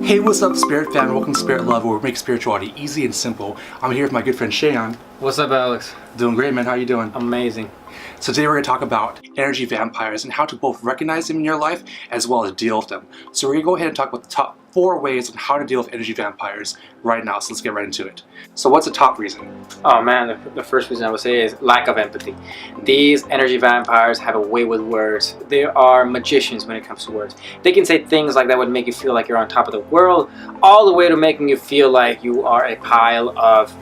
Hey, what's up, Spirit fan? Welcome to Spirit Love, where we make spirituality easy and simple. I'm here with my good friend Shayon. What's up, Alex? Doing great, man. How you doing? Amazing. So today we're going to talk about energy vampires and how to both recognize them in your life as well as deal with them. So we're going to go ahead and talk about the top 4 ways on how to deal with energy vampires right now. So let's get right into it. So what's the top reason? Oh man, the first reason I would say is lack of empathy. These energy vampires have a way with words. They are magicians when it comes to words. They can say things like that would make you feel like you're on top of the world, all the way to making you feel like you are a pile of,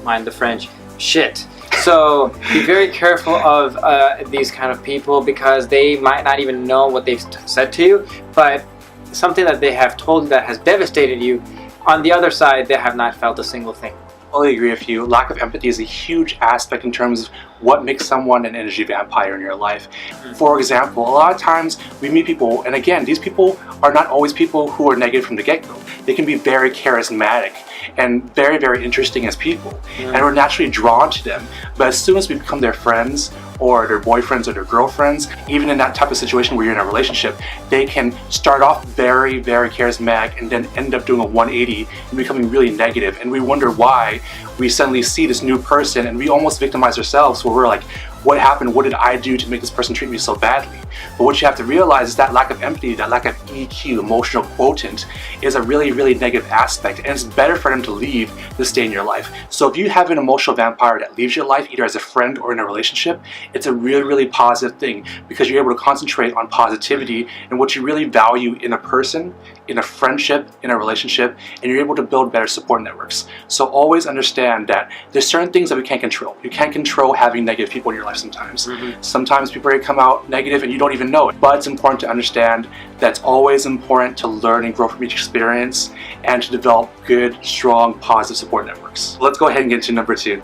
mind the French, shit. So be very careful of these kind of people, because they might not even know what they've said to you, but something that they have told you that has devastated you, on the other side they have not felt a single thing. I totally agree with you. Lack of empathy is a huge aspect in terms of what makes someone an energy vampire in your life. For example, a lot of times we meet people, and again, these people are not always people who are negative from the get-go. They can be very charismatic and very, very interesting as people, and we're naturally drawn to them. But as soon as we become their friends or their boyfriends or their girlfriends, even in that type of situation where you're in a relationship, they can start off very, very charismatic and then end up doing a 180 and becoming really negative. And we wonder why we suddenly see this new person and we almost victimize ourselves, where we're like, what happened? What did I do to make this person treat me so badly? But what you have to realize is that lack of empathy, that lack of EQ, emotional quotient, is a really, really negative aspect, and it's better for them to leave than stay in your life. So if you have an emotional vampire that leaves your life, either as a friend or in a relationship, it's a really, really positive thing, because you're able to concentrate on positivity and what you really value in a person, in a friendship, in a relationship, and you're able to build better support networks. So always understand that there's certain things that we can't control. You can't control having negative people in your life sometimes. Sometimes people are going to come out negative and you don't even know it. But it's important to understand that it's always important to learn and grow from each experience and to develop good, strong, positive support networks. Let's go ahead and get to number 2.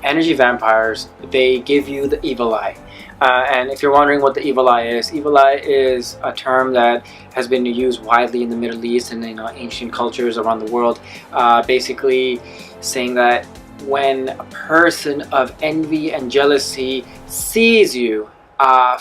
Energy vampires, they give you the evil eye. And if you're wondering what the evil eye is a term that has been used widely in the Middle East and in ancient cultures around the world, basically saying that when a person of envy and jealousy sees you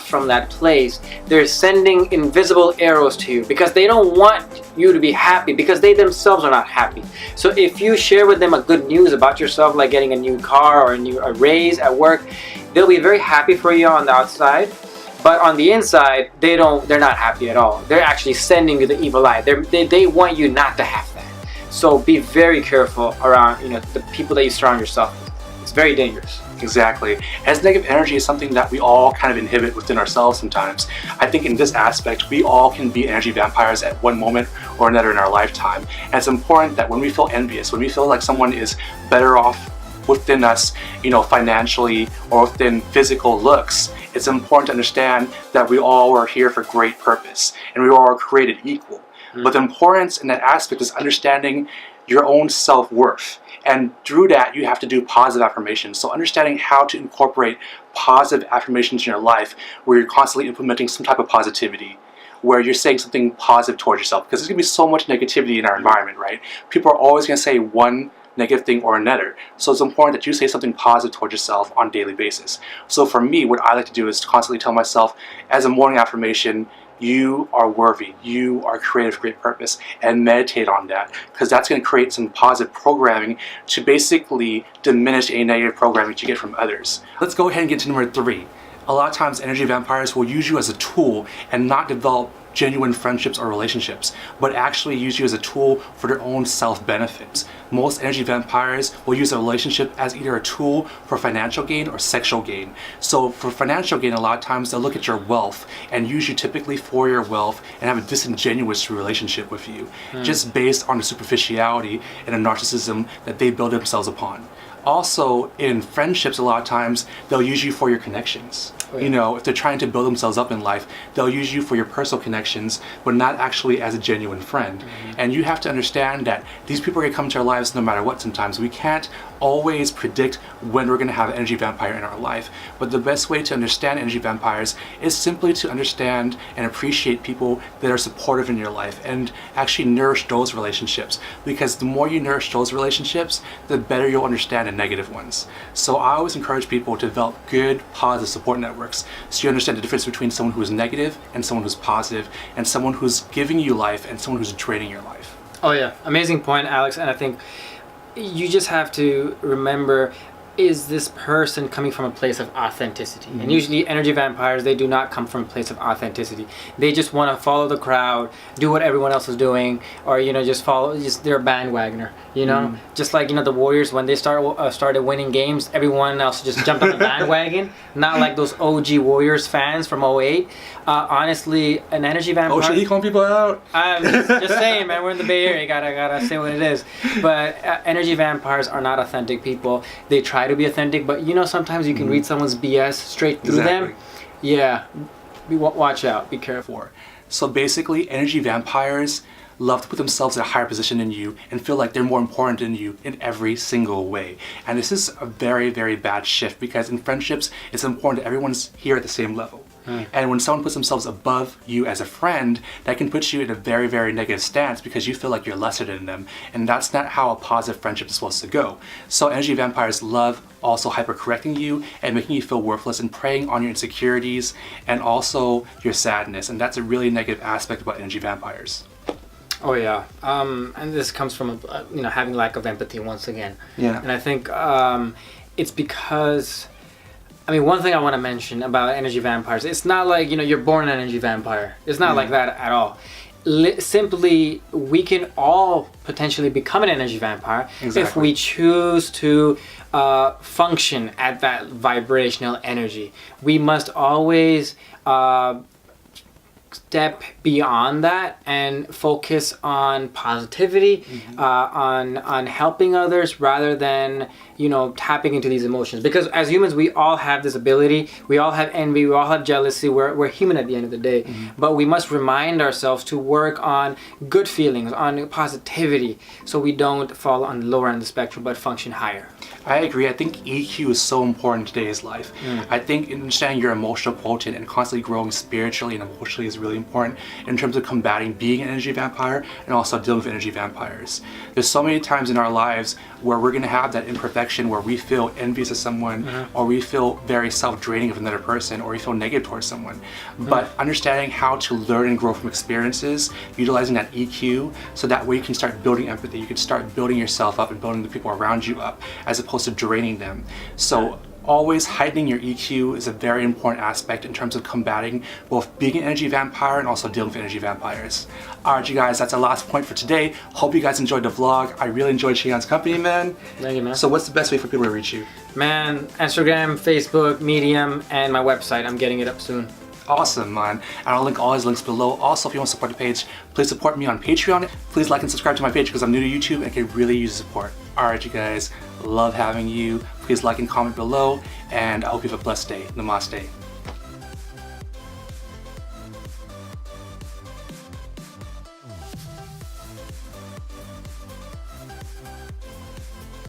from that place, they're sending invisible arrows to you, because they don't want you to be happy, because they themselves are not happy. So if you share with them a good news about yourself, like getting a new car or a raise at work, they'll be very happy for you on the outside, but on the inside they're not happy at all. They're actually sending you the evil eye. They want you not to have that. So be very careful around the people that you surround yourself with. It's very dangerous. Exactly. As negative energy is something that we all kind of inhibit within ourselves sometimes. I think in this aspect, we all can be energy vampires at one moment or another in our lifetime. And it's important that when we feel envious, when we feel like someone is better off within us, financially or within physical looks, it's important to understand that we all are here for great purpose and we all are created equal. But the importance in that aspect is understanding your own self-worth. And through that, you have to do positive affirmations. So understanding how to incorporate positive affirmations in your life, where you're constantly implementing some type of positivity, where you're saying something positive towards yourself. Because there's going to be so much negativity in our environment, right? People are always going to say one negative thing or another. So it's important that you say something positive towards yourself on a daily basis. So for me, what I like to do is to constantly tell myself as a morning affirmation, you are worthy, you are creative for great purpose, and meditate on that, because that's going to create some positive programming to basically diminish any negative programming that you get from others. Let's go ahead and get to number 3. A lot of times energy vampires will use you as a tool and not develop genuine friendships or relationships, but actually use you as a tool for their own self-benefits. Most energy vampires will use a relationship as either a tool for financial gain or sexual gain. So for financial gain, a lot of times they'll look at your wealth and use you typically for your wealth and have a disingenuous relationship with you, just based on the superficiality and the narcissism that they build themselves upon. Also, in friendships, a lot of times they'll use you for your connections. If they're trying to build themselves up in life, they'll use you for your personal connections, but not actually as a genuine friend. And you have to understand that these people are going to come into our lives no matter what sometimes. We can't always predict when we're going to have an energy vampire in our life. But the best way to understand energy vampires is simply to understand and appreciate people that are supportive in your life and actually nourish those relationships. Because the more you nourish those relationships, the better you'll understand the negative ones. So I always encourage people to develop good, positive support networks, so you understand the difference between someone who is negative and someone who's positive, and someone who's giving you life and someone who's draining your life. Oh yeah, amazing point, Alex. And I think you just have to remember, is this person coming from a place of authenticity? And usually energy vampires, they do not come from a place of authenticity. They just want to follow the crowd, do what everyone else is doing, or just follow, they're a bandwagoner, just like the Warriors, when they started winning games, everyone else just jumped on the bandwagon. Not like those OG Warriors fans from '08. Honestly, an energy vampire. Oh, should he call people out? I'm just saying, man, we're in the Bay Area, gotta say what it is. But energy vampires are not authentic people. They try to be authentic, but sometimes you can read someone's BS straight through them. Yeah, watch out, be careful. So basically, energy vampires love to put themselves in a higher position than you and feel like they're more important than you in every single way. And this is a very, very bad shift, because in friendships, it's important that everyone's here at the same level. And when someone puts themselves above you as a friend, that can put you in a very, very negative stance because you feel like you're lesser than them. And that's not how a positive friendship is supposed to go. So energy vampires love also hyper-correcting you and making you feel worthless and preying on your insecurities and also your sadness. And that's a really negative aspect about energy vampires. Oh yeah, and this comes from having lack of empathy once again. Yeah. And I think it's because, one thing I want to mention about energy vampires, it's not like you're born an energy vampire. It's not like that at all. Simply, we can all potentially become an energy vampire if we choose to function at that vibrational energy. We must always step beyond that and focus on positivity, on helping others, rather than tapping into these emotions. Because as humans, we all have this ability. We all have envy. We all have jealousy. We're human at the end of the day. But we must remind ourselves to work on good feelings, on positivity, so we don't fall on the lower end of the spectrum but function higher. I agree. I think EQ is so important in today's life. I think understanding your emotional quotient and constantly growing spiritually and emotionally is really important in terms of combating being an energy vampire and also dealing with energy vampires. There's so many times in our lives where we're going to have that imperfection where we feel envious of someone, or we feel very self-draining of another person, or we feel negative towards someone. But understanding how to learn and grow from experiences, utilizing that EQ, so that way you can start building empathy. You can start building yourself up and building the people around you up, as opposed to draining them. So always heightening your EQ is a very important aspect in terms of combating both being an energy vampire and also dealing with energy vampires. Alright, you guys, that's our last point for today. Hope you guys enjoyed the vlog. I really enjoyed Cheon's company, man. Thank you, man. So what's the best way for people to reach you? Man, Instagram, Facebook, Medium, and my website. I'm getting it up soon. Awesome, man. And I'll link all his links below. Also, if you want to support the page, please support me on Patreon. Please like and subscribe to my page because I'm new to YouTube and can really use support. Alright, you guys. Love having you. Please like and comment below. And I hope you have a blessed day. Namaste.